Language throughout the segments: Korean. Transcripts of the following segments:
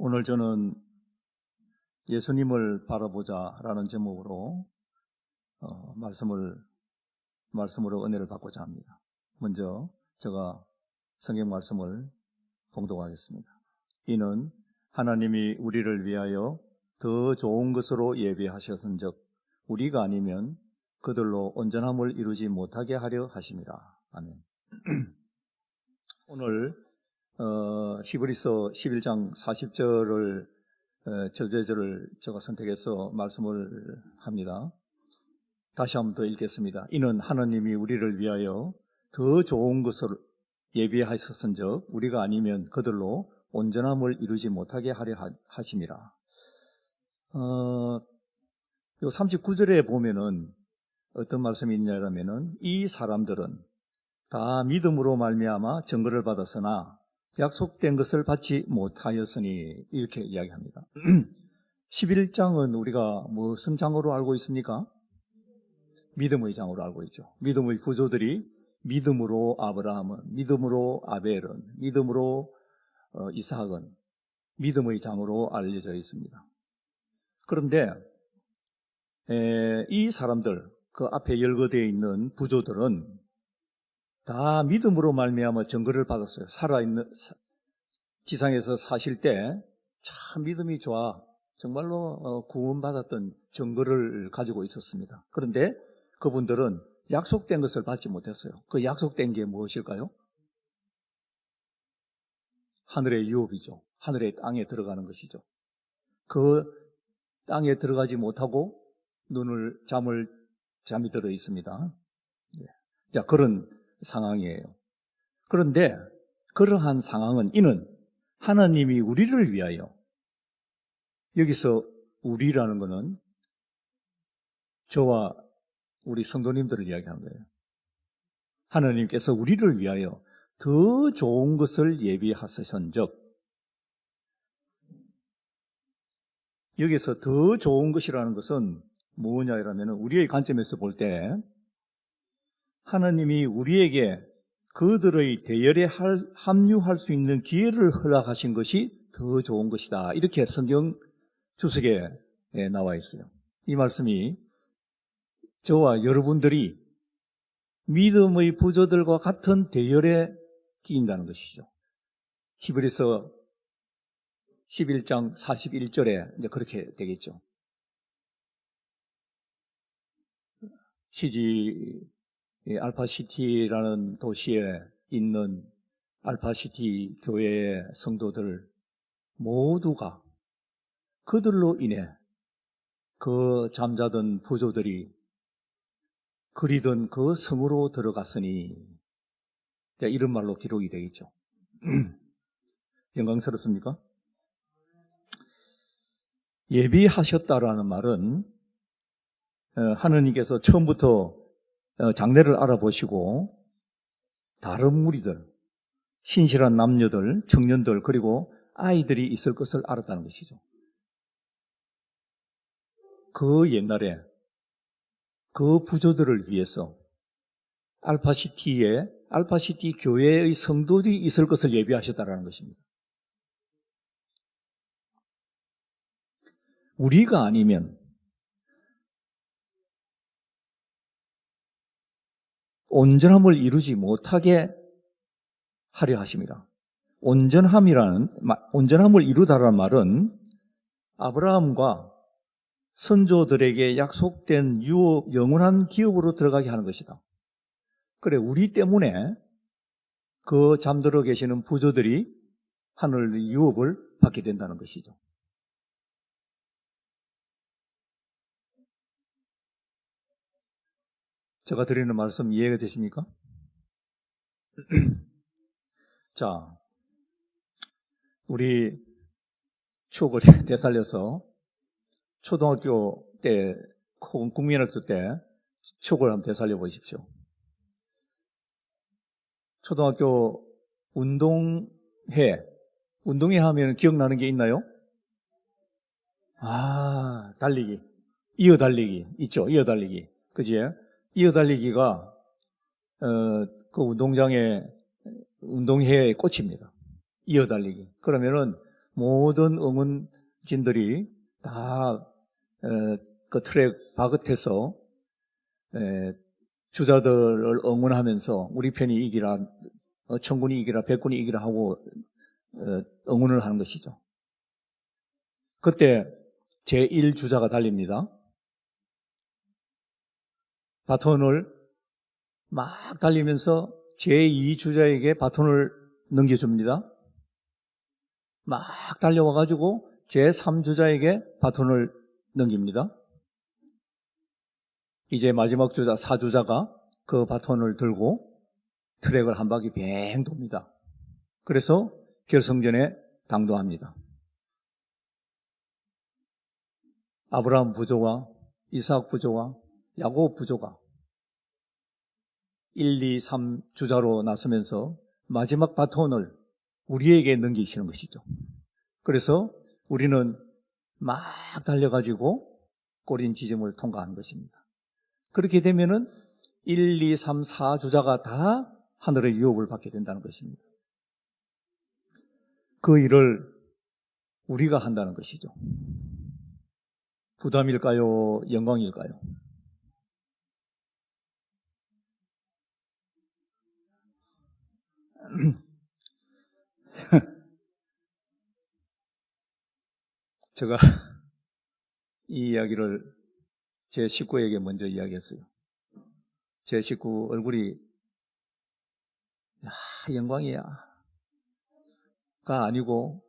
오늘 저는 예수님을 바라보자라는 제목으로 말씀으로 은혜를 받고자 합니다. 먼저 제가 성경 말씀을 봉독하겠습니다. 이는 하나님이 우리를 위하여 더 좋은 것으로 예비하셨은즉 우리가 아니면 그들로 온전함을 이루지 못하게 하려 하심이라. 아멘. 오늘 히브리서 11장 40절을 저제절을 제가 선택해서 말씀을 합니다. 다시 한번 더 읽겠습니다. 이는 하나님이 우리를 위하여 더 좋은 것을 예비하셨은즉 우리가 아니면 그들로 온전함을 이루지 못하게 하려 하심이라. 요 39절에 보면은 어떤 말씀이 있냐면은 이 사람들은 다 믿음으로 말미암아 증거를 받았으나 약속된 것을 받지 못하였으니 이렇게 이야기합니다. 11장은 우리가 무슨 장으로 알고 있습니까? 믿음의 장으로 알고 있죠. 믿음의 구조들이 믿음으로 아브라함은, 믿음으로 아벨은, 믿음으로 이삭은 믿음의 장으로 알려져 있습니다. 그런데 이 사람들, 그 앞에 열거되어 있는 부조들은 다 믿음으로 말미암아 증거를 받았어요. 살아있는 지상에서 사실 때 참 믿음이 좋아 정말로 구원받았던 증거를 가지고 있었습니다. 그런데 그분들은 약속된 것을 받지 못했어요. 그 약속된 게 무엇일까요? 하늘의 유업이죠. 하늘의 땅에 들어가는 것이죠. 그 땅에 들어가지 못하고 잠이 들어 있습니다. 자, 그런 상황이에요. 그런데 그러한 상황은 이는 하나님이 우리를 위하여, 여기서 우리라는 것은 저와 우리 성도님들을 이야기하는 거예요. 하나님께서 우리를 위하여 더 좋은 것을 예비하셨은즉, 여기서 더 좋은 것이라는 것은 뭐냐라면 우리의 관점에서 볼 때 하나님이 우리에게 그들의 대열에 합류할 수 있는 기회를 허락하신 것이 더 좋은 것이다. 이렇게 성경 주석에 나와 있어요. 이 말씀이 저와 여러분들이 믿음의 부조들과 같은 대열에 끼인다는 것이죠. 히브리서 11장 41절에 이제 그렇게 되겠죠. 알파시티라는 도시에 있는 알파시티 교회의 성도들 모두가 그들로 인해 그 잠자던 부조들이 그리던 그 성으로 들어갔으니, 이런 말로 기록이 되겠죠. 영광스럽습니까? 예비하셨다라는 말은 하느님께서 처음부터 장래를 알아보시고 다른 무리들, 신실한 남녀들, 청년들, 그리고 아이들이 있을 것을 알았다는 것이죠. 그 옛날에 그 부조들을 위해서 알파시티 교회의 성도들이 있을 것을 예비하셨다는 것입니다. 우리가 아니면 온전함을 이루지 못하게 하려 하십니다. 온전함을 이루다라는 말은 아브라함과 선조들에게 약속된 유업, 영원한 기업으로 들어가게 하는 것이다. 그래, 우리 때문에 그 잠들어 계시는 부조들이 하늘의 유업을 받게 된다는 것이죠. 제가 드리는 말씀 이해가 되십니까? 자, 우리 추억을 되살려서 초등학교 때, 국민학교 때 추억을 한번 되살려 보십시오. 초등학교 운동회 하면 기억나는 게 있나요? 달리기. 이어 달리기 있죠. 이어 달리기. 그지? 이어 달리기가 그 운동회의 꽃입니다. 이어 달리기. 그러면은 모든 응원진들이 다 그 트랙 바깥에서 주자들을 응원하면서 우리 편이 이기라, 천군이 이기라, 백군이 이기라 하고 응원을 하는 것이죠. 그때 제1주자가 달립니다. 바톤을 막 달리면서 제2주자에게 바톤을 넘겨줍니다. 막 달려와가지고 제3주자에게 바톤을 넘깁니다. 이제 마지막 주자 4주자가 그 바톤을 들고 트랙을 한 바퀴 뱅 돕니다. 그래서 결승전에 당도합니다. 아브라함 부조와 이삭 부조와 야곱 부조가 1, 2, 3 주자로 나서면서 마지막 바톤을 우리에게 넘기시는 것이죠. 그래서 우리는 막 달려가지고 꼬린 지점을 통과하는 것입니다. 그렇게 되면은 1, 2, 3, 4 주자가 다 하늘의 유업을 받게 된다는 것입니다. 그 일을 우리가 한다는 것이죠. 부담일까요? 영광일까요? 제가 이 이야기를 제 식구에게 먼저 이야기했어요. 제 식구 얼굴이 영광이야 가 아니고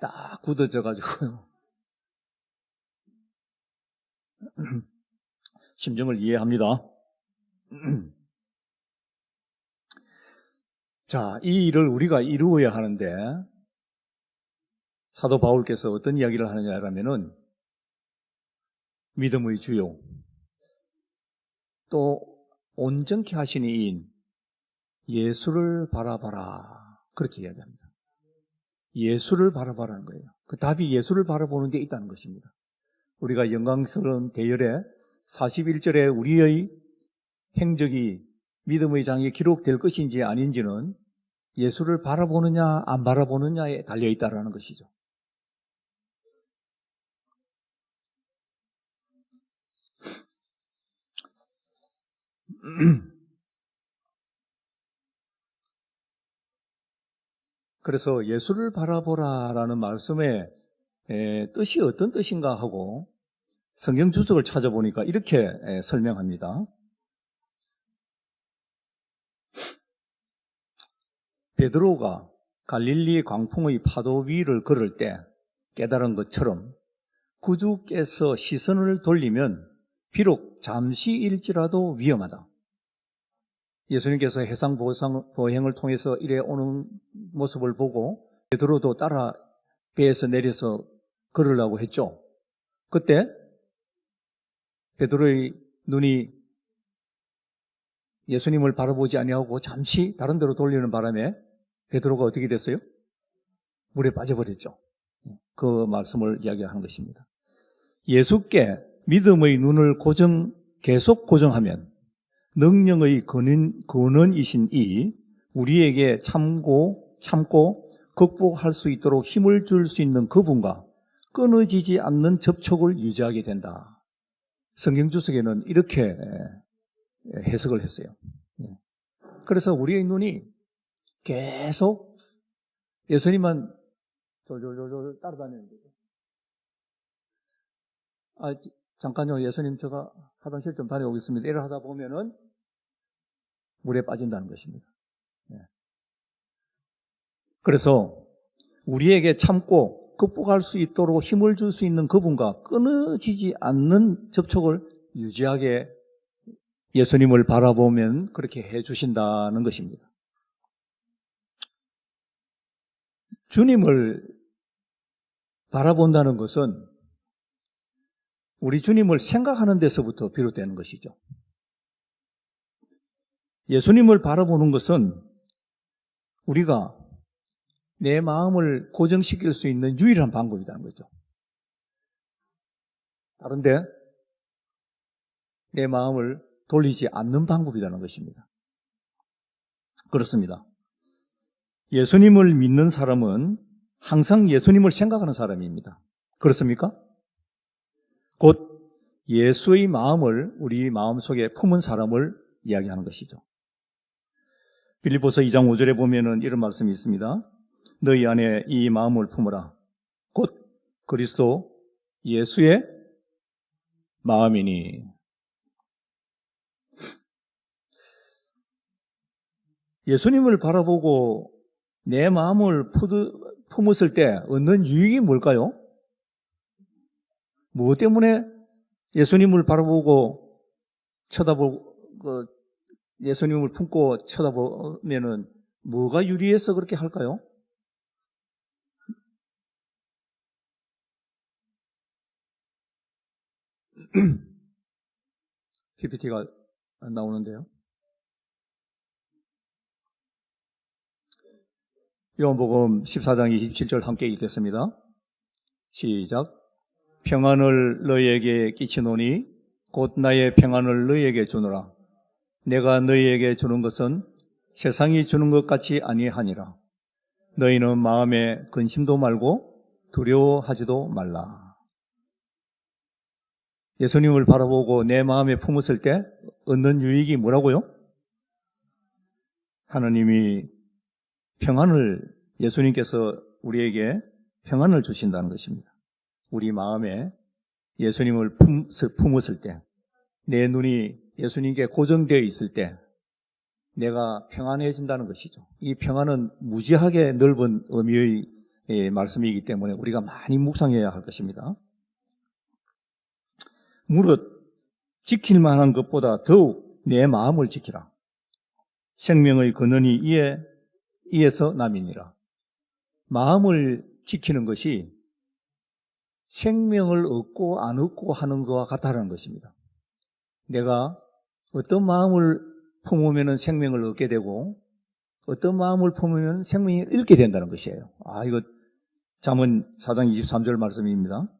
딱 굳어져 가지고요. 심정을 이해합니다. 자, 이 일을 우리가 이루어야 하는데 사도 바울께서 어떤 이야기를 하느냐라면은 믿음의 주요 또 온전케 하시는 이인 예수를 바라봐라 그렇게 이야기합니다. 예수를 바라봐라는 거예요. 그 답이 예수를 바라보는 데 있다는 것입니다. 우리가 영광스러운 대열에 41절에 우리의 행적이 믿음의 장에 기록될 것인지 아닌지는 예수를 바라보느냐 안 바라보느냐에 달려있다는 것이죠. 그래서 예수를 바라보라라는 말씀의 뜻이 어떤 뜻인가 하고 성경 주석을 찾아보니까 이렇게 설명합니다. 베드로가 갈릴리 광풍의 파도 위를 걸을 때 깨달은 것처럼 구주께서 시선을 돌리면 비록 잠시일지라도 위험하다. 예수님께서 해상 보행을 통해서 이래 오는 모습을 보고 베드로도 따라 배에서 내려서 걸으려고 했죠. 그때 베드로의 눈이 예수님을 바라보지 아니하고 잠시 다른 데로 돌리는 바람에 베드로가 어떻게 됐어요? 물에 빠져버렸죠. 그 말씀을 이야기하는 것입니다. 예수께 믿음의 눈을 계속 고정하면 능력의 근원이신 이 우리에게 참고 극복할 수 있도록 힘을 줄 수 있는 그분과 끊어지지 않는 접촉을 유지하게 된다. 성경 주석에는 이렇게 해석을 했어요. 그래서 우리의 눈이 계속 예수님만 졸졸졸 따라다니는 거죠. 잠깐요, 예수님 제가 화장실 좀 다녀오겠습니다. 이를 하다 보면은 물에 빠진다는 것입니다. 그래서 우리에게 참고 극복할 수 있도록 힘을 줄 수 있는 그분과 끊어지지 않는 접촉을 유지하게 예수님을 바라보면 그렇게 해주신다는 것입니다. 주님을 바라본다는 것은 우리 주님을 생각하는 데서부터 비롯되는 것이죠. 예수님을 바라보는 것은 우리가 내 마음을 고정시킬 수 있는 유일한 방법이라는 거죠. 다른데 내 마음을 돌리지 않는 방법이라는 것입니다. 그렇습니다. 예수님을 믿는 사람은 항상 예수님을 생각하는 사람입니다. 그렇습니까? 곧 예수의 마음을 우리 마음속에 품은 사람을 이야기하는 것이죠. 빌립보서 2장 5절에 보면은 이런 말씀이 있습니다. 너희 안에 이 마음을 품으라. 곧 그리스도 예수의 마음이니. 예수님을 바라보고 내 마음을 품었을 때 얻는 유익이 뭘까요? 무엇 때문에 예수님을 바라보고 예수님을 품고 쳐다보면은 뭐가 유리해서 그렇게 할까요? PPT가 안 나오는데요. 요한복음 14장 27절 함께 읽겠습니다. 시작. 평안을 너희에게 끼치노니 곧 나의 평안을 너희에게 주노라. 내가 너희에게 주는 것은 세상이 주는 것 같이 아니하니라. 너희는 마음에 근심도 말고 두려워하지도 말라. 예수님을 바라보고 내 마음에 품었을 때 얻는 유익이 뭐라고요? 하나님이 예수님께서 우리에게 평안을 주신다는 것입니다. 우리 마음에 예수님을 품었을 때, 내 눈이 예수님께 고정되어 있을 때 내가 평안해진다는 것이죠. 이 평안은 무지하게 넓은 의미의 말씀이기 때문에 우리가 많이 묵상해야 할 것입니다. 무릇 지킬 만한 것보다 더욱 내 마음을 지키라. 생명의 근원이 이에서 남이니라. 마음을 지키는 것이 생명을 얻고 안 얻고 하는 것과 같다는 것입니다. 내가 어떤 마음을 품으면 생명을 얻게 되고 어떤 마음을 품으면 생명을 잃게 된다는 것이에요. 이거 잠언 4장 23절 말씀입니다.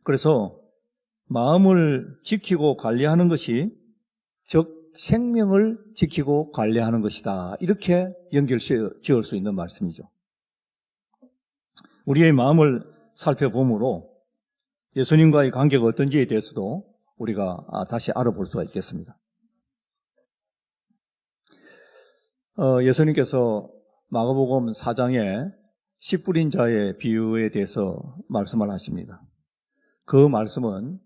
그래서 마음을 지키고 관리하는 것이 즉 생명을 지키고 관리하는 것이다. 이렇게 연결 지을 수 있는 말씀이죠. 우리의 마음을 살펴보므로 예수님과의 관계가 어떤지에 대해서도 우리가 다시 알아볼 수가 있겠습니다. 예수님께서 마가복음 4장에 씨 뿌린 자의 비유에 대해서 말씀을 하십니다. 그 말씀은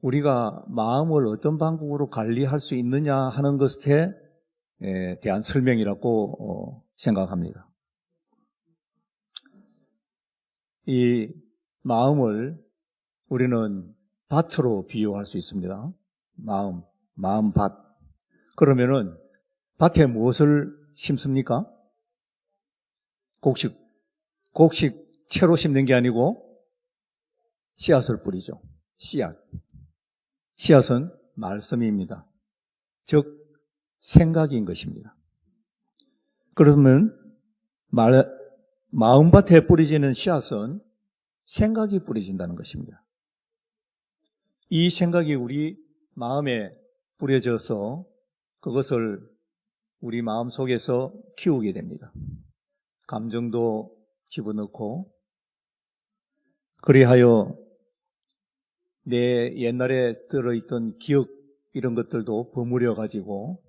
우리가 마음을 어떤 방법으로 관리할 수 있느냐 하는 것에 대한 설명이라고 생각합니다. 이 마음을 우리는 밭으로 비유할 수 있습니다. 마음밭. 그러면은 밭에 무엇을 심습니까? 곡식 채로 심는 게 아니고 씨앗을 뿌리죠. 씨앗은 말씀입니다. 즉 생각인 것입니다. 그러면 마음밭에 뿌려지는 씨앗은 생각이 뿌려진다는 것입니다. 이 생각이 우리 마음에 뿌려져서 그것을 우리 마음 속에서 키우게 됩니다. 감정도 집어넣고 그리하여 내 옛날에 들어있던 기억 이런 것들도 버무려 가지고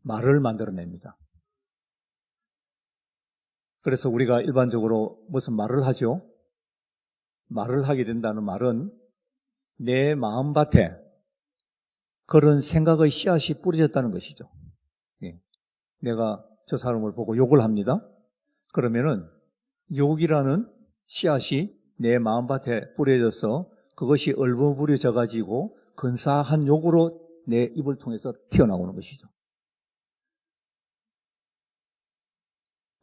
말을 만들어냅니다. 그래서 우리가 일반적으로 무슨 말을 하죠? 말을 하게 된다는 말은 내 마음밭에 그런 생각의 씨앗이 뿌려졌다는 것이죠. 내가 저 사람을 보고 욕을 합니다. 그러면은 욕이라는 씨앗이 내 마음밭에 뿌려져서 그것이 얼버무려져 가지고 근사한 욕으로 내 입을 통해서 튀어나오는 것이죠.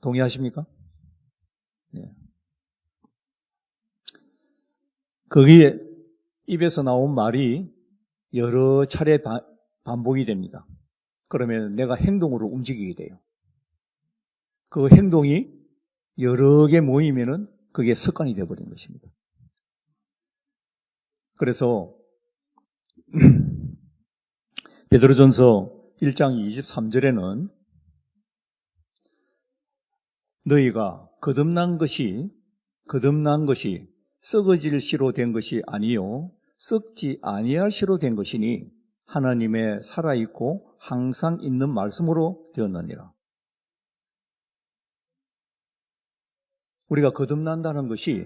동의하십니까? 네. 거기에 입에서 나온 말이 여러 차례 반복이 됩니다. 그러면 내가 행동으로 움직이게 돼요. 그 행동이 여러 개 모이면은 그게 습관이 되어버린 것입니다. 그래서 베드로전서 1장 23절에는 너희가 거듭난 것이 썩어질 씨로 된 것이 아니요 썩지 아니할 씨로 된 것이니 하나님의 살아있고 항상 있는 말씀으로 되었느니라. 우리가 거듭난다는 것이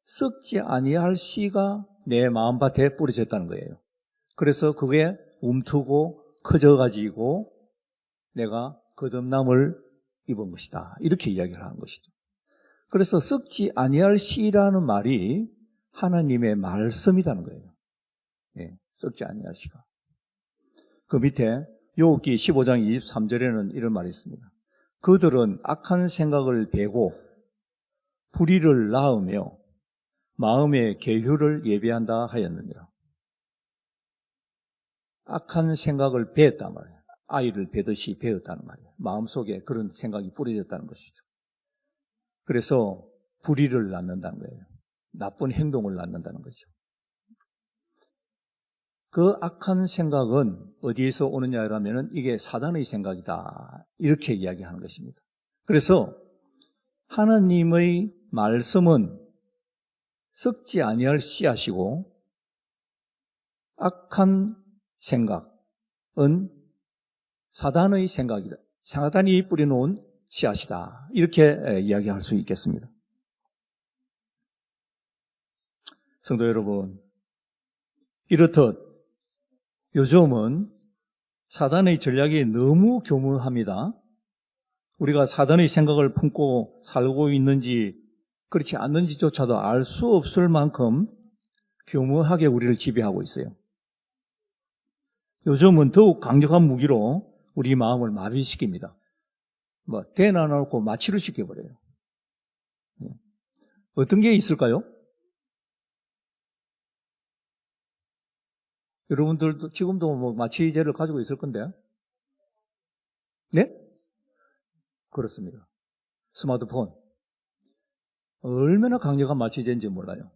썩지 아니할 씨가 내 마음밭에 뿌려졌다는 거예요. 그래서 그게 움트고 커져가지고 내가 거듭남을 입은 것이다. 이렇게 이야기를 하는 것이죠. 그래서 썩지 아니할 씨라는 말이 하나님의 말씀이라는 거예요. 예, 썩지 아니할 씨가. 그 밑에 욥기 15장 23절에는 이런 말이 있습니다. 그들은 악한 생각을 베고 불의를 낳으며 마음의 계율을 예비한다 하였느니라. 악한 생각을 베었단 말이에요. 아이를 베듯이 베었다는 말이에요. 마음속에 그런 생각이 뿌려졌다는 것이죠. 그래서 불의를 낳는다는 거예요. 나쁜 행동을 낳는다는 거죠. 그 악한 생각은 어디에서 오느냐라면 이게 사단의 생각이다. 이렇게 이야기하는 것입니다. 그래서 하나님의 말씀은 썩지 아니할 씨앗이고 악한 생각은 사단의 생각이다. 사단이 뿌려놓은 씨앗이다. 이렇게 이야기할 수 있겠습니다. 성도 여러분, 이렇듯 요즘은 사단의 전략이 너무 교묘합니다. 우리가 사단의 생각을 품고 살고 있는지 그렇지 않는지조차도 알 수 없을 만큼 교묘하게 우리를 지배하고 있어요. 요즘은 더욱 강력한 무기로 우리 마음을 마비시킵니다. 대놔놓고 마취를 시켜버려요. 어떤 게 있을까요? 여러분들도 지금도 마취제를 가지고 있을 건데. 네? 그렇습니다. 스마트폰. 얼마나 강력한 마취제인지 몰라요.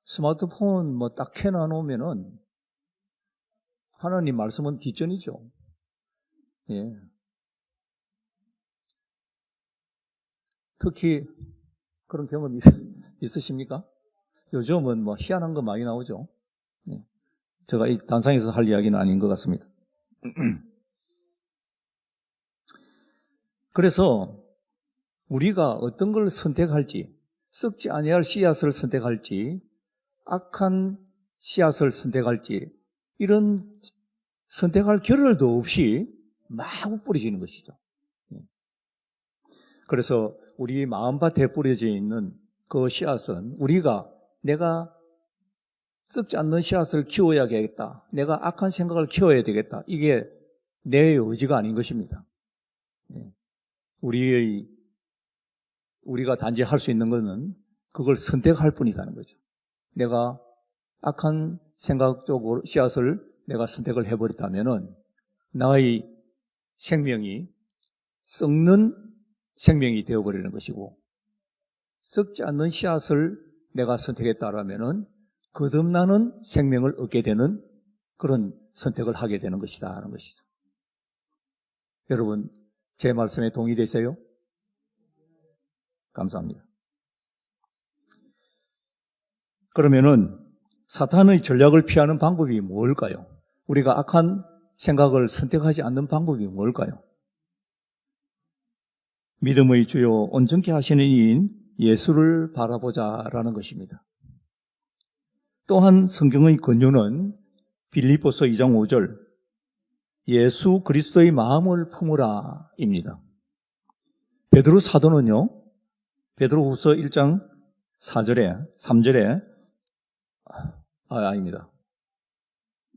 스마트폰 딱 해놔놓으면은 하나님 말씀은 뒷전이죠. 예. 특히 그런 경험이 있으십니까? 요즘은 희한한 거 많이 나오죠. 예. 제가 이 단상에서 할 이야기는 아닌 것 같습니다. 그래서 우리가 어떤 걸 선택할지, 썩지 아니할 씨앗을 선택할지, 악한 씨앗을 선택할지, 이런 선택할 겨를도 없이 마구 뿌려지는 것이죠. 그래서 우리 마음밭에 뿌려져 있는 그 씨앗은 내가 썩지 않는 씨앗을 키워야겠다. 내가 악한 생각을 키워야 되겠다. 이게 내 의지가 아닌 것입니다. 우리가 단지 할 수 있는 것은 그걸 선택할 뿐이라는 거죠. 내가 악한 생각 쪽으로 씨앗을 내가 선택을 해버렸다면은 나의 생명이 썩는 생명이 되어버리는 것이고, 썩지 않는 씨앗을 내가 선택했다라면은 거듭나는 생명을 얻게 되는 그런 선택을 하게 되는 것이다 하는 것이죠. 여러분, 제 말씀에 동의되세요? 감사합니다. 그러면은 사탄의 전략을 피하는 방법이 뭘까요? 우리가 악한 생각을 선택하지 않는 방법이 뭘까요? 믿음의 주요 온전케 하시는 이인 예수를 바라보자라는 것입니다. 또한 성경의 권유는 빌립보서 2장 5절 예수 그리스도의 마음을 품으라 입니다. 베드로 사도는요, 베드로후서 1장 3절에 아닙니다.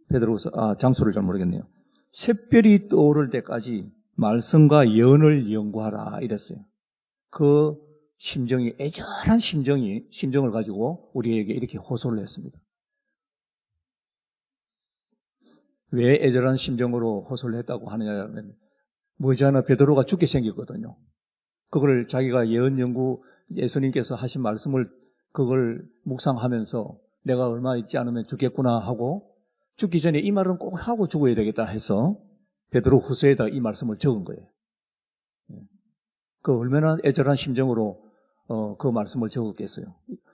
베드로후서 장소를 잘 모르겠네요. 샛별이 떠오를 때까지 말씀과 예언을 연구하라 이랬어요. 그 심정이 애절한 심정을 가지고 우리에게 이렇게 호소를 했습니다. 왜 애절한 심정으로 호소를 했다고 하느냐면 머지않아 베드로가 죽게 생겼거든요. 그걸 자기가 예언 연구 예수님께서 하신 말씀을 그걸 묵상하면서 내가 얼마 있지 않으면 죽겠구나 하고 죽기 전에 이 말은 꼭 하고 죽어야 되겠다 해서 베드로 후서에다 이 말씀을 적은 거예요. 그 얼마나 애절한 심정으로 그 말씀을 적었겠어요.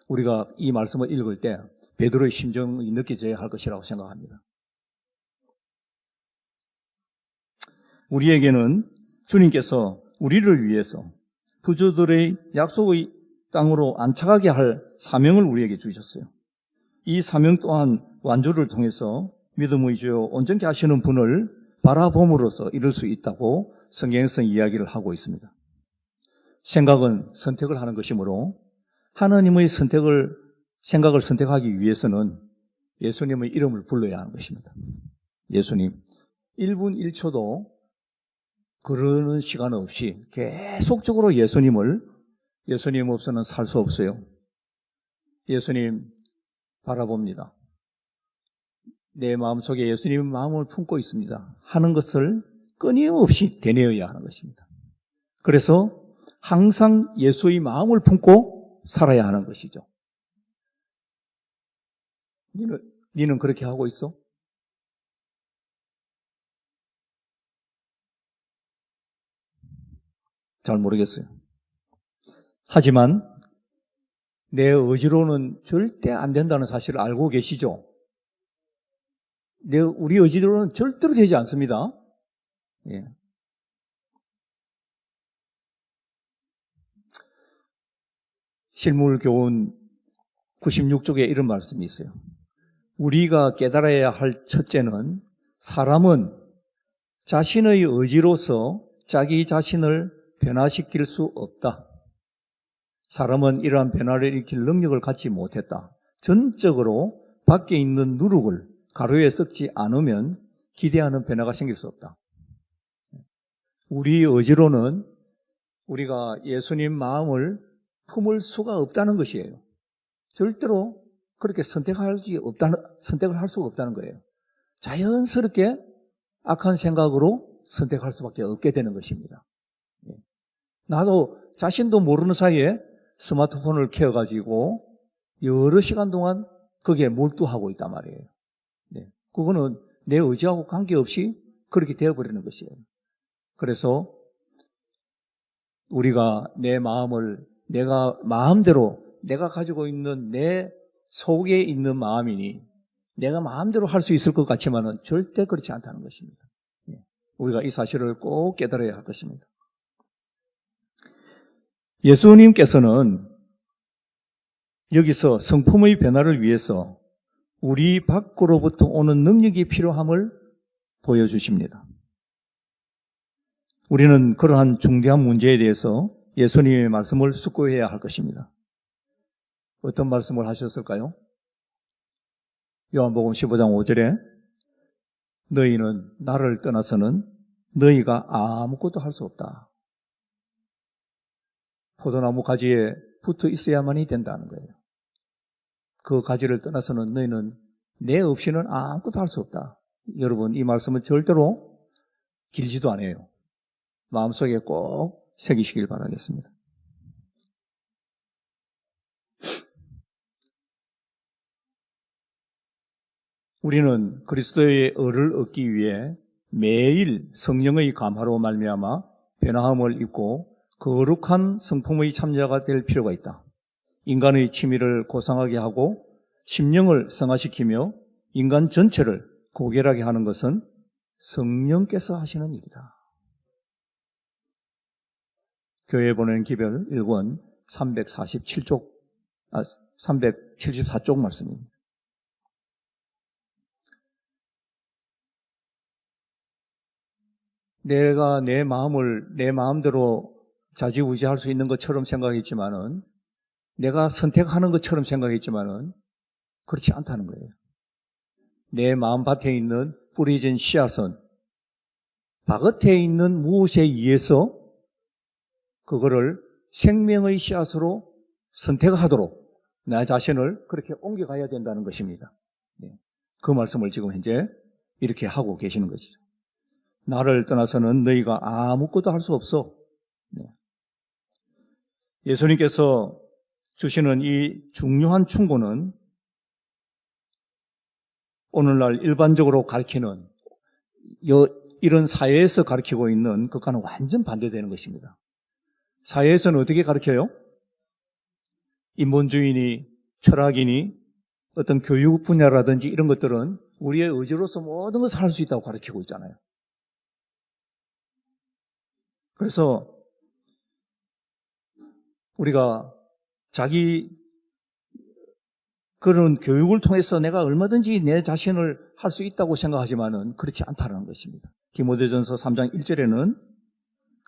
우리가 이 말씀을 읽을 때 베드로의 심정이 느껴져야 할 것이라고 생각합니다. 우리에게는 주님께서 우리를 위해서 부조들의 약속의 땅으로 안착하게 할 사명을 우리에게 주셨어요. 이 사명 또한 완주를 통해서 믿음의 주요 온전케 하시는 분을 바라봄으로써 이룰 수 있다고 성경에서 이야기를 하고 있습니다. 생각은 선택을 하는 것이므로 하나님의 생각을 선택하기 위해서는 예수님의 이름을 불러야 하는 것입니다. 예수님, 1분 1초도 그러는 시간 없이 계속적으로 예수님 없이는 살 수 없어요. 예수님 바라봅니다. 내 마음속에 예수님의 마음을 품고 있습니다 하는 것을 끊임없이 되뇌어야 하는 것입니다. 그래서 항상 예수의 마음을 품고 살아야 하는 것이죠. 니는 그렇게 하고 있어? 잘 모르겠어요. 하지만 내 의지로는 절대 안 된다는 사실을 알고 계시죠? 우리 의지로는 절대로 되지 않습니다. 예. 실물교훈 96쪽에 이런 말씀이 있어요. 우리가 깨달아야 할 첫째는 사람은 자신의 의지로서 자기 자신을 변화시킬 수 없다. 사람은 이러한 변화를 일으킬 능력을 갖지 못했다. 전적으로 밖에 있는 누룩을 가루에 섞지 않으면 기대하는 변화가 생길 수 없다. 우리 의지로는 우리가 예수님 마음을 품을 수가 없다는 것이에요. 절대로 그렇게 선택을 할 수가 없다는 거예요. 자연스럽게 악한 생각으로 선택할 수밖에 없게 되는 것입니다. 나도 자신도 모르는 사이에 스마트폰을 켜가지고 여러 시간 동안 거기에 몰두하고 있단 말이에요. 그거는 내 의지하고 관계없이 그렇게 되어버리는 것이에요. 그래서 우리가 내 마음을 내가 마음대로 내가 가지고 있는 내 속에 있는 마음이니 내가 마음대로 할 수 있을 것 같지만은 절대 그렇지 않다는 것입니다. 우리가 이 사실을 꼭 깨달아야 할 것입니다. 예수님께서는 여기서 성품의 변화를 위해서 우리 밖으로부터 오는 능력이 필요함을 보여주십니다. 우리는 그러한 중대한 문제에 대해서 예수님의 말씀을 숙고해야 할 것입니다. 어떤 말씀을 하셨을까요? 요한복음 15장 5절에 너희는 나를 떠나서는 너희가 아무것도 할 수 없다. 포도나무 가지에 붙어 있어야만이 된다는 거예요. 그 가지를 떠나서는 너희는 내 없이는 아무것도 할 수 없다. 여러분, 이 말씀은 절대로 길지도 않아요. 마음속에 꼭 새기시길 바라겠습니다. 우리는 그리스도의 의를 얻기 위해 매일 성령의 감화로 말미암아 변화함을 입고 거룩한 성품의 참여자가 될 필요가 있다. 인간의 치밀을 고상하게 하고 심령을 성화시키며 인간 전체를 고결하게 하는 것은 성령께서 하시는 일이다. 교회에 보내는 기별 1권 374쪽 말씀입니다. 내가 내 마음을 내 마음대로 좌지우지할 수 있는 것처럼 생각했지만은 내가 선택하는 것처럼 생각했지만은 그렇지 않다는 거예요. 내 마음밭에 있는 뿌려진 씨앗은 바깥에 있는 무엇에 의해서 그거를 생명의 씨앗으로 선택하도록 나 자신을 그렇게 옮겨가야 된다는 것입니다. 그 말씀을 지금 현재 이렇게 하고 계시는 것이죠. 나를 떠나서는 너희가 아무것도 할 수 없어. 예수님께서 주시는 이 중요한 충고는 오늘날 일반적으로 가르치는 이런 사회에서 가르치고 있는 그것과는 완전 반대되는 것입니다. 사회에서는 어떻게 가르쳐요? 인본주의니 철학이니 어떤 교육 분야라든지 이런 것들은 우리의 의지로서 모든 것을 할 수 있다고 가르치고 있잖아요. 그래서 우리가 자기 그런 교육을 통해서 내가 얼마든지 내 자신을 할 수 있다고 생각하지만은 그렇지 않다는 것입니다. 디모데전서 3장 1절에는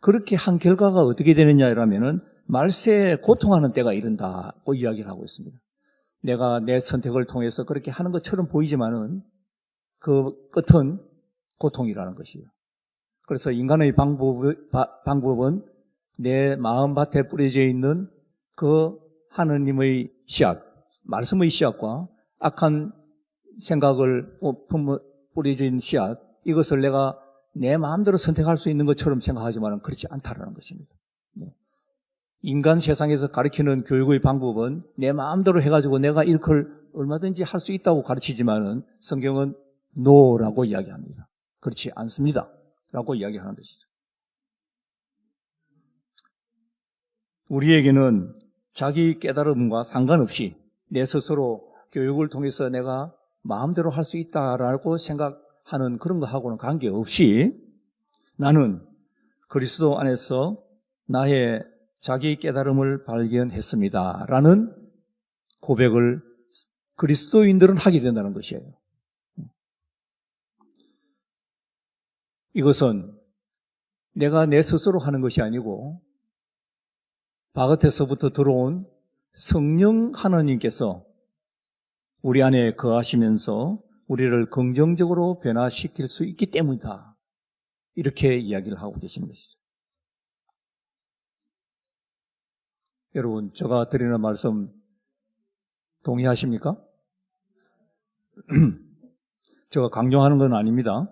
그렇게 한 결과가 어떻게 되느냐라면은 말세에 고통하는 때가 이른다고 이야기를 하고 있습니다. 내가 내 선택을 통해서 그렇게 하는 것처럼 보이지만은 그 끝은 고통이라는 것이에요. 그래서 인간의 방법은 내 마음밭에 뿌려져 있는 그 하느님의 씨앗, 말씀의 씨앗과 악한 생각을 뿌려져 있는 씨앗, 이것을 내가 내 마음대로 선택할 수 있는 것처럼 생각하지만 그렇지 않다는 것입니다. 인간 세상에서 가르치는 교육의 방법은 내 마음대로 해가지고 내가 일컬 얼마든지 할 수 있다고 가르치지만은 성경은 노라고 이야기합니다. 그렇지 않습니다. 라고 이야기하는 것이죠. 우리에게는 자기 깨달음과 상관없이 내 스스로 교육을 통해서 내가 마음대로 할 수 있다라고 생각하는 그런 거하고는 관계없이 나는 그리스도 안에서 나의 자기 깨달음을 발견했습니다. 라는 고백을 그리스도인들은 하게 된다는 것이에요. 이것은 내가 내 스스로 하는 것이 아니고 바깥에서부터 들어온 성령 하나님께서 우리 안에 거하시면서 우리를 긍정적으로 변화시킬 수 있기 때문이다. 이렇게 이야기를 하고 계신 것이죠. 여러분, 제가 드리는 말씀 동의하십니까? 제가 강조하는 건 아닙니다.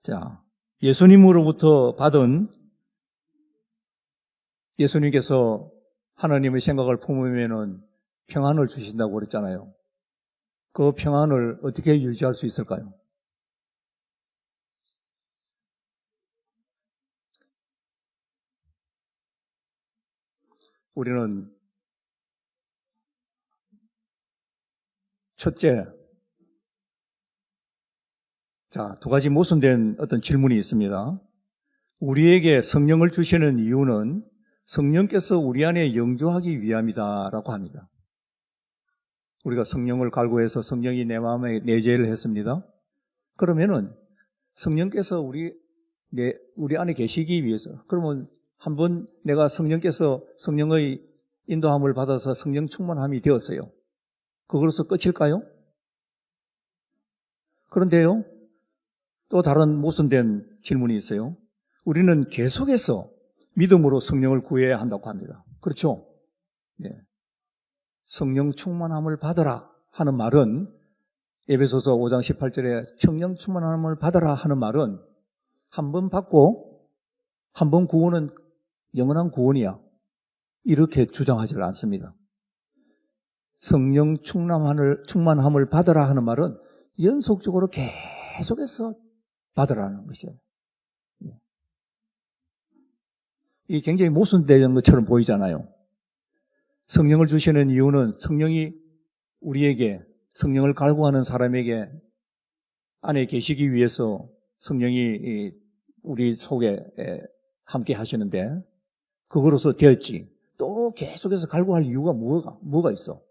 자, 예수님으로부터 받은 예수님께서 하나님의 생각을 품으면은 평안을 주신다고 그랬잖아요. 그 평안을 어떻게 유지할 수 있을까요? 우리는 첫째, 자, 두 가지 모순된 어떤 질문이 있습니다. 우리에게 성령을 주시는 이유는 성령께서 우리 안에 영주하기 위함이다라고 합니다. 우리가 성령을 갈구해서 성령이 내 마음에 내재를 했습니다. 그러면은 성령께서 우리 안에 계시기 위해서, 그러면 한번 내가 성령께서 성령의 인도함을 받아서 성령 충만함이 되었어요. 그걸로서 끝일까요? 그런데요, 또 다른 모순된 질문이 있어요. 우리는 계속해서 믿음으로 성령을 구해야 한다고 합니다. 그렇죠? 네. 성령 충만함을 받아라 하는 말은 에베소서 5장 18절에 성령 충만함을 받아라 하는 말은 한 번 받고 한 번 구원은 영원한 구원이야. 이렇게 주장하지 않습니다. 성령 충만함을 받아라 하는 말은 연속적으로 계속해서 받으라는 것이에요. 이 굉장히 모순되는 것처럼 보이잖아요. 성령을 주시는 이유는 성령이 우리에게, 성령을 갈구하는 사람에게 안에 계시기 위해서 성령이 우리 속에 함께 하시는데 그거로서 되었지. 또 계속해서 갈구할 이유가 뭐가 있어?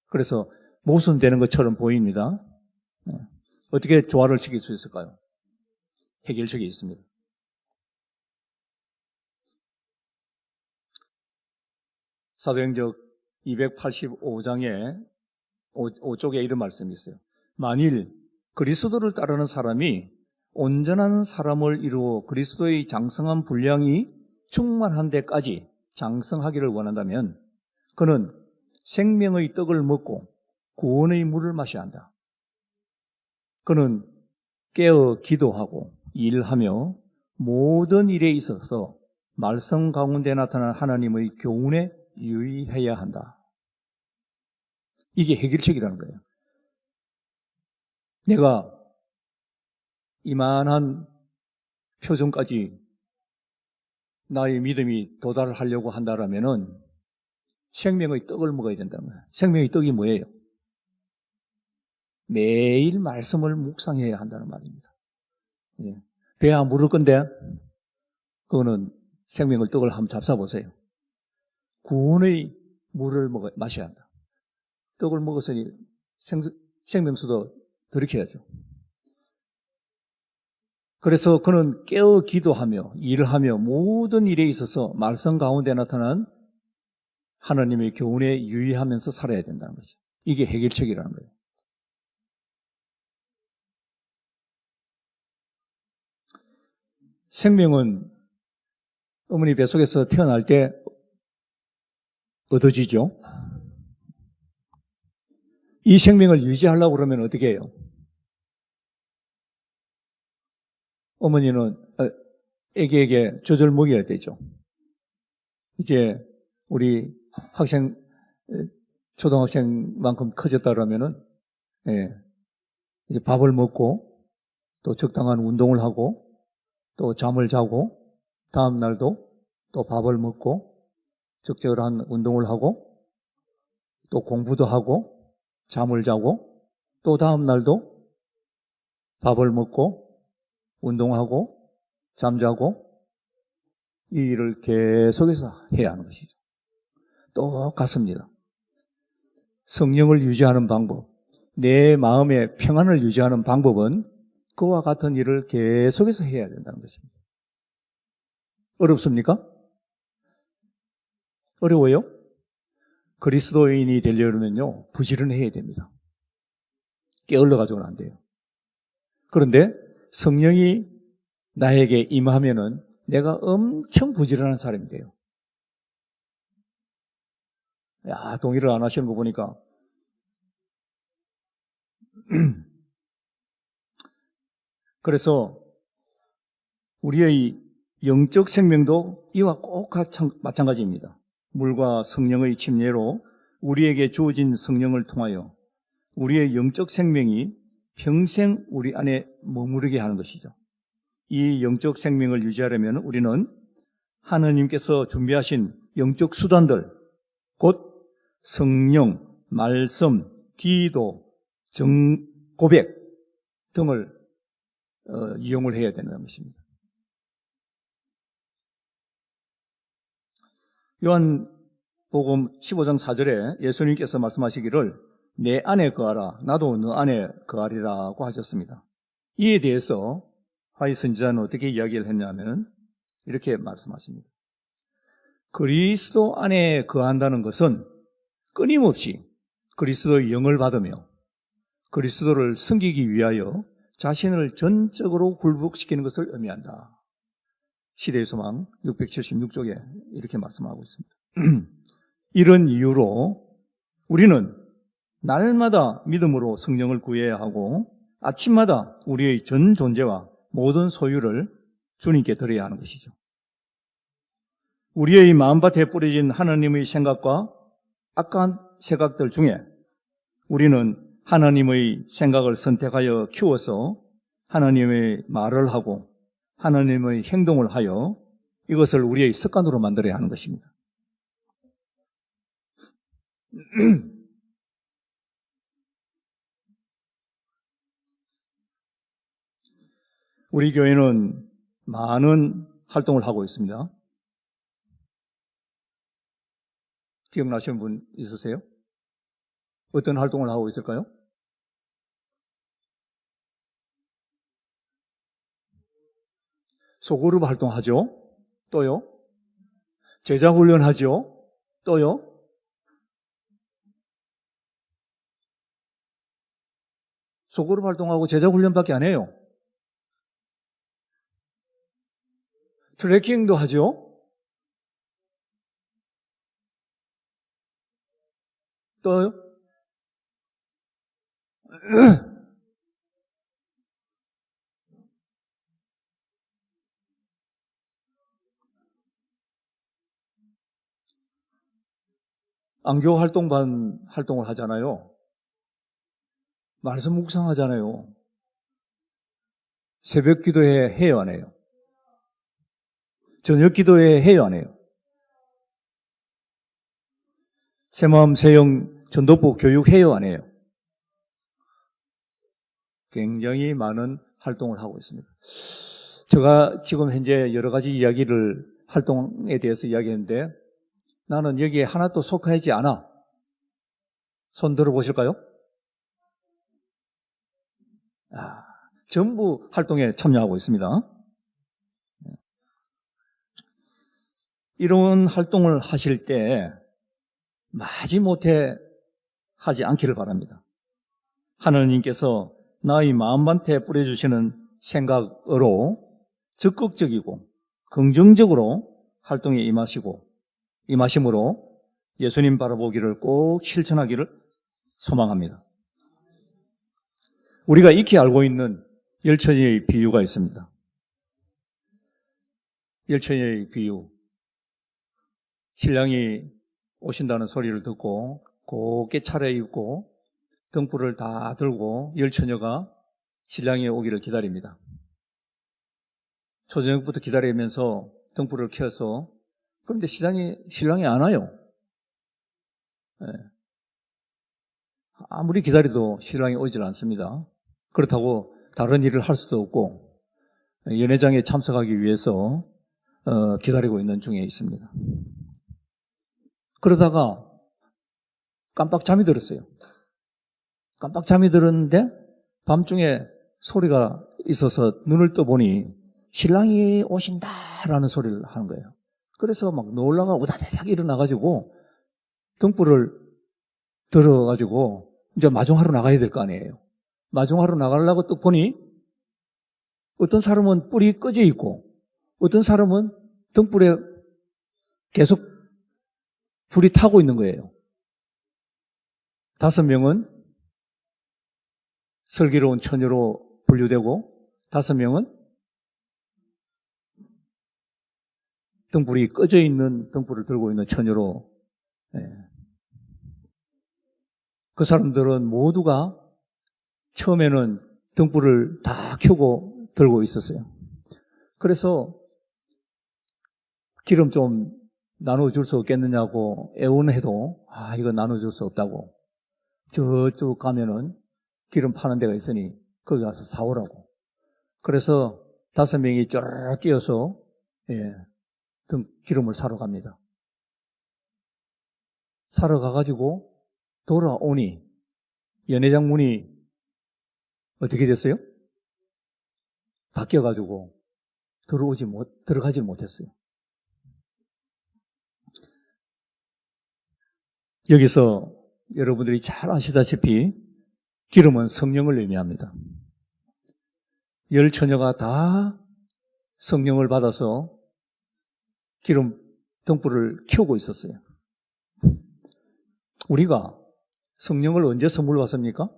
그래서 모순되는 것처럼 보입니다. 어떻게 조화를 시킬 수 있을까요? 해결책이 있습니다. 사도행전 285장에 5쪽에 이런 말씀이 있어요. 만일 그리스도를 따르는 사람이 온전한 사람을 이루어 그리스도의 장성한 분량이 충만한 데까지 장성하기를 원한다면 그는 생명의 떡을 먹고 구원의 물을 마셔야 한다. 그는 깨어 기도하고 일하며 모든 일에 있어서 말씀 가운데 나타난 하나님의 교훈에 유의해야 한다. 이게 해결책이라는 거예요. 내가 이만한 표정까지 나의 믿음이 도달하려고 한다라면은 생명의 떡을 먹어야 된다는 거예요. 생명의 떡이 뭐예요? 매일 말씀을 묵상해야 한다는 말입니다. 예. 배 안 부를 건데 그거는 생명의 떡을 한번 잡숴보세요. 구원의 물을 마셔야 한다. 떡을 먹었으니 생명수도 들이켜야죠. 그래서 그는 깨어 기도하며 일하며 모든 일에 있어서 말씀 가운데 나타난 하나님의 교훈에 유의하면서 살아야 된다는 거죠. 이게 해결책이라는 거예요. 생명은 어머니 뱃속에서 태어날 때 얻어지죠. 이 생명을 유지하려고 그러면 어떻게 해요? 어머니는 애기에게 젖을 먹여야 되죠. 이제 우리 학생, 초등학생만큼 커졌다 그러면은, 이제 밥을 먹고 또 적당한 운동을 하고 또 잠을 자고 다음 날도 또 밥을 먹고 적절한 운동을 하고 또 공부도 하고 잠을 자고 또 다음 날도 밥을 먹고 운동하고 잠자고 이 일을 계속해서 해야 하는 것이죠. 똑같습니다. 성령을 유지하는 방법, 내 마음의 평안을 유지하는 방법은 그와 같은 일을 계속해서 해야 된다는 것입니다. 어렵습니까? 어려워요? 그리스도인이 되려면요 부지런해야 됩니다. 게을러가지고는 안 돼요. 그런데 성령이 나에게 임하면은 내가 엄청 부지런한 사람이 돼요. 야, 동의를 안 하시는 거 보니까 그래서 우리의 영적 생명도 이와 꼭 마찬가지입니다. 물과 성령의 침례로 우리에게 주어진 성령을 통하여 우리의 영적 생명이 평생 우리 안에 머무르게 하는 것이죠. 이 영적 생명을 유지하려면 우리는 하나님께서 준비하신 영적 수단들, 곧 성령, 말씀, 기도, 고백 등을 이용을 해야 되는 것입니다. 요한복음 15장 4절에 예수님께서 말씀하시기를 내 안에 거하라 나도 너 안에 거하리라고 하셨습니다. 이에 대해서 화이 선지자는 어떻게 이야기를 했냐면 이렇게 말씀하십니다. 그리스도 안에 거한다는 것은 끊임없이 그리스도의 영을 받으며 그리스도를 섬기기 위하여 자신을 전적으로 굴복시키는 것을 의미한다. 시대의 소망 676쪽에 이렇게 말씀하고 있습니다. 이런 이유로 우리는 날마다 믿음으로 성령을 구해야 하고 아침마다 우리의 전 존재와 모든 소유를 주님께 드려야 하는 것이죠. 우리의 마음밭에 뿌려진 하나님의 생각과 악한 생각들 중에 우리는 하나님의 생각을 선택하여 키워서 하나님의 말을 하고 하나님의 행동을 하여 이것을 우리의 습관으로 만들어야 하는 것입니다. 우리 교회는 많은 활동을 하고 있습니다. 기억나시는 분 있으세요? 어떤 활동을 하고 있을까요? 소그룹 활동하죠. 또요? 제자훈련 하죠. 또요? 소그룹 활동하고 제자훈련밖에 안 해요. 트레킹도 하죠. 또요? 안교 활동반 활동을 하잖아요. 말씀 묵상하잖아요. 새벽 기도회 해요, 안 해요? 저녁 기도회 해요, 안 해요? 새마음 새영 전도부 교육 해요, 안 해요? 굉장히 많은 활동을 하고 있습니다. 제가 지금 현재 여러 가지 이야기를 활동에 대해서 이야기했는데 나는 여기에 하나도 속하지 않아. 손 들어보실까요? 전부 활동에 참여하고 있습니다. 이런 활동을 하실 때 마지못해 하지 않기를 바랍니다. 하나님께서 나의 마음밭에 뿌려주시는 생각으로 적극적이고 긍정적으로 활동에 임하심으로 예수님 바라보기를 꼭 실천하기를 소망합니다. 우리가 익히 알고 있는 열처녀의 비유가 있습니다. 열처녀의 비유. 신랑이 오신다는 소리를 듣고 곱게 차려입고 등불을 다 들고 열처녀가 신랑이 오기를 기다립니다. 초저녁부터 기다리면서 등불을 켜서 그런데 신랑이 안 와요. 네. 아무리 기다려도 신랑이 오질 않습니다. 그렇다고 다른 일을 할 수도 없고 연회장에 참석하기 위해서 기다리고 있는 중에 있습니다. 그러다가 깜빡 잠이 들었어요. 깜빡 잠이 들었는데 밤중에 소리가 있어서 눈을 떠보니 신랑이 오신다라는 소리를 하는 거예요. 그래서 막 놀라가 우다다닥 일어나가지고 등불을 들어가지고 이제 마중하러 나가야 될 거 아니에요. 마중하러 나가려고 또 보니 어떤 사람은 불이 꺼져 있고 어떤 사람은 등불에 계속 불이 타고 있는 거예요. 5명은 슬기로운 처녀로 분류되고 5명은 등불이 꺼져 있는 등불을 들고 있는 처녀로. 그 사람들은 모두가 처음에는 등불을 다 켜고 들고 있었어요. 그래서 기름 좀 나눠줄 수 없겠느냐고 애원해도 이거 나눠줄 수 없다고. 저쪽 가면은 기름 파는 데가 있으니 거기 가서 사오라고. 그래서 5명이 쫙 뛰어서 기름을 사러 갑니다. 사러 가가지고 돌아오니 연회장 문이 어떻게 됐어요? 바뀌어가지고 들어가지 못했어요. 여기서 여러분들이 잘 아시다시피 기름은 성령을 의미합니다. 10처녀가 다 성령을 받아서 기름 등불을 켜고 있었어요. 우리가 성령을 언제 선물 받습니까?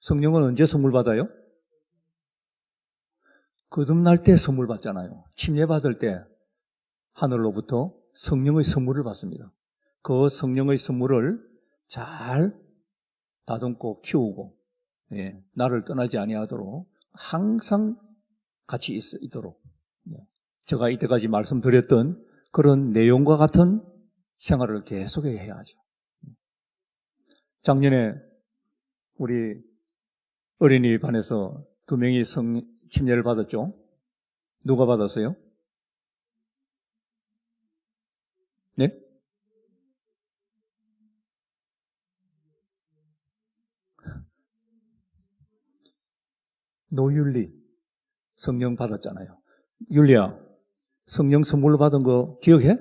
성령은 언제 선물 받아요? 거듭날 때 선물 받잖아요. 침례 받을 때 하늘로부터 성령의 선물을 받습니다. 그 성령의 선물을 잘 다듬고 키우고 나를 떠나지 아니하도록 항상 같이 있도록 제가 이때까지 말씀드렸던 그런 내용과 같은 생활을 계속해야 하죠. 작년에 우리 어린이 반에서 2명이 침례를 받았죠. 누가 받았어요? 네? 노율리 성령 받았잖아요. 율리야, 성령 선물로 받은 거 기억해?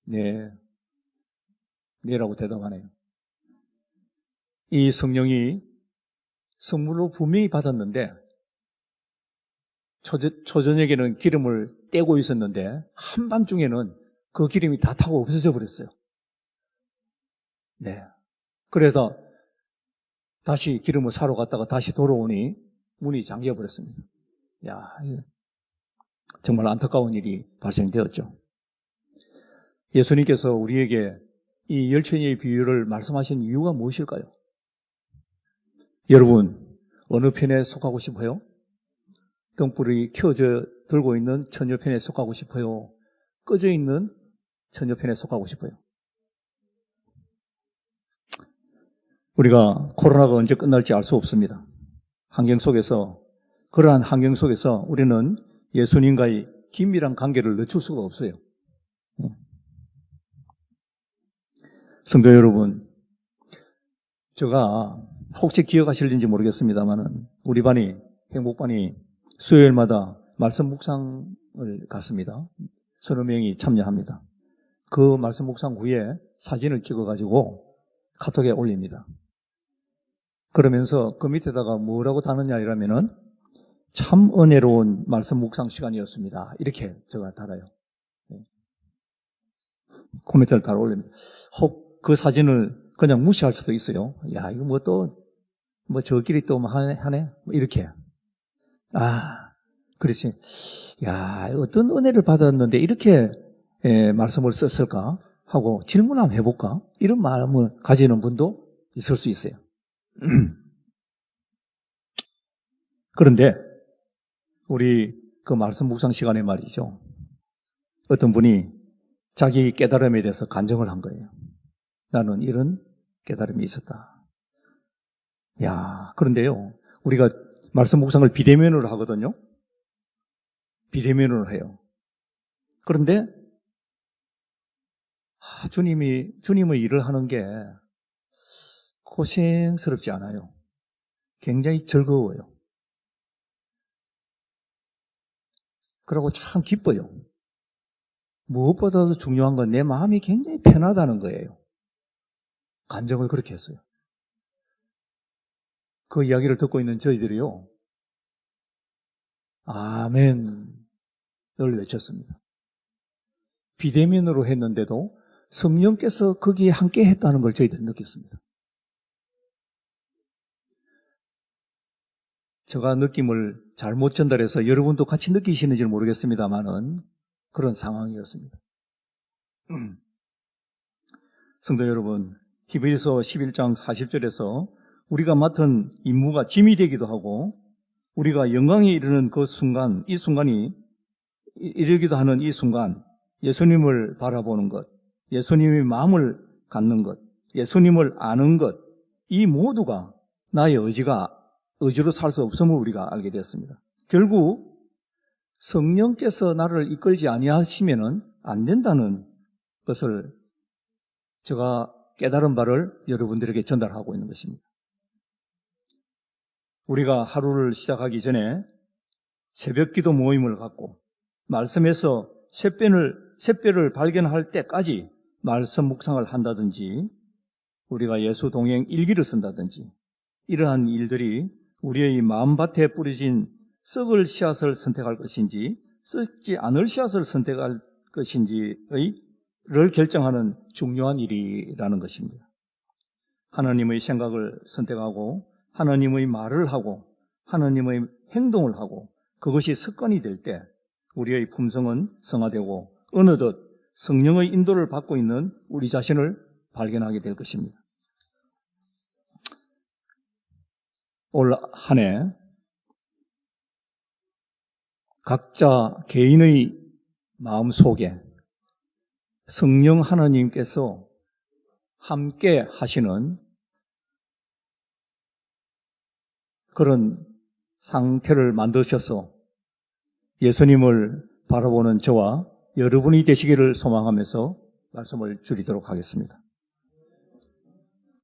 네. 네라고 대답하네요. 이 성령이 선물로 분명히 받았는데 초저녁에는 기름을 떼고 있었는데 한밤중에는 그 기름이 다 타고 없어져 버렸어요. 네. 그래서 다시 기름을 사러 갔다가 다시 돌아오니 문이 잠겨 버렸습니다. 정말 안타까운 일이 발생되었죠. 예수님께서 우리에게 이 열처녀의 비유를 말씀하신 이유가 무엇일까요? 여러분, 어느 편에 속하고 싶어요? 등불이 켜져 들고 있는 천여편에 속하고 싶어요? 꺼져 있는 천여편에 속하고 싶어요? 우리가 코로나가 언제 끝날지 알 수 없습니다. 그러한 환경 속에서 우리는 예수님과의 긴밀한 관계를 늦출 수가 없어요. 성도 여러분, 제가 혹시 기억하실는지 모르겠습니다만은 우리 반이, 행복반이 수요일마다 말씀 묵상을 갔습니다. 서너 명이 참여합니다. 그 말씀 묵상 후에 사진을 찍어가지고 카톡에 올립니다. 그러면서 그 밑에다가 뭐라고 다느냐 이러면은 참 은혜로운 말씀 묵상 시간이었습니다. 이렇게 제가 달아요. 코멘트를 달아 올립니다. 혹 그 사진을 그냥 무시할 수도 있어요. 야, 이거 저끼리 또 하네? 이렇게. 그렇지. 야, 어떤 은혜를 받았는데 이렇게 말씀을 썼을까? 하고 질문 한번 해볼까? 이런 마음을 가지는 분도 있을 수 있어요. 그런데 우리 그 말씀 묵상 시간에 말이죠. 어떤 분이 자기 깨달음에 대해서 간증을 한 거예요. 나는 이런 깨달음이 있었다. 야, 그런데요, 우리가 말씀 묵상을 비대면으로 하거든요. 비대면으로 해요. 그런데 주님의 일을 하는 게 고생스럽지 않아요. 굉장히 즐거워요. 그러고 참 기뻐요. 무엇보다도 중요한 건 내 마음이 굉장히 편하다는 거예요. 간증을 그렇게 했어요. 그 이야기를 듣고 있는 저희들이요, 아멘을 외쳤습니다. 비대면으로 했는데도 성령께서 거기에 함께 했다는 걸 저희들이 느꼈습니다. 제가 느낌을 잘못 전달해서 여러분도 같이 느끼시는지는 모르겠습니다만은 그런 상황이었습니다. 성도 여러분, 히브리서 11장 40절에서 우리가 맡은 임무가 짐이 되기도 하고 우리가 영광에 이르는 그 순간, 이 순간이 이르기도 하는 이 순간, 예수님을 바라보는 것, 예수님의 마음을 갖는 것, 예수님을 아는 것, 이 모두가 나의 의지로 살 수 없음을 우리가 알게 되었습니다. 결국 성령께서 나를 이끌지 아니하시면은 안 된다는 것을 제가 깨달은 바를 여러분들에게 전달하고 있는 것입니다. 우리가 하루를 시작하기 전에 새벽 기도 모임을 갖고 말씀에서 샛별을 발견할 때까지 말씀 묵상을 한다든지 우리가 예수 동행 일기를 쓴다든지 이러한 일들이 우리의 마음밭에 뿌려진 썩을 씨앗을 선택할 것인지 썩지 않을 씨앗을 선택할 것인지를 결정하는 중요한 일이라는 것입니다. 하나님의 생각을 선택하고 하나님의 말을 하고 하나님의 행동을 하고 그것이 습관이 될 때 우리의 품성은 성화되고 어느덧 성령의 인도를 받고 있는 우리 자신을 발견하게 될 것입니다. 올 한 해 각자 개인의 마음 속에 성령 하나님께서 함께 하시는 그런 상태를 만드셔서 예수님을 바라보는 저와 여러분이 되시기를 소망하면서 말씀을 줄이도록 하겠습니다.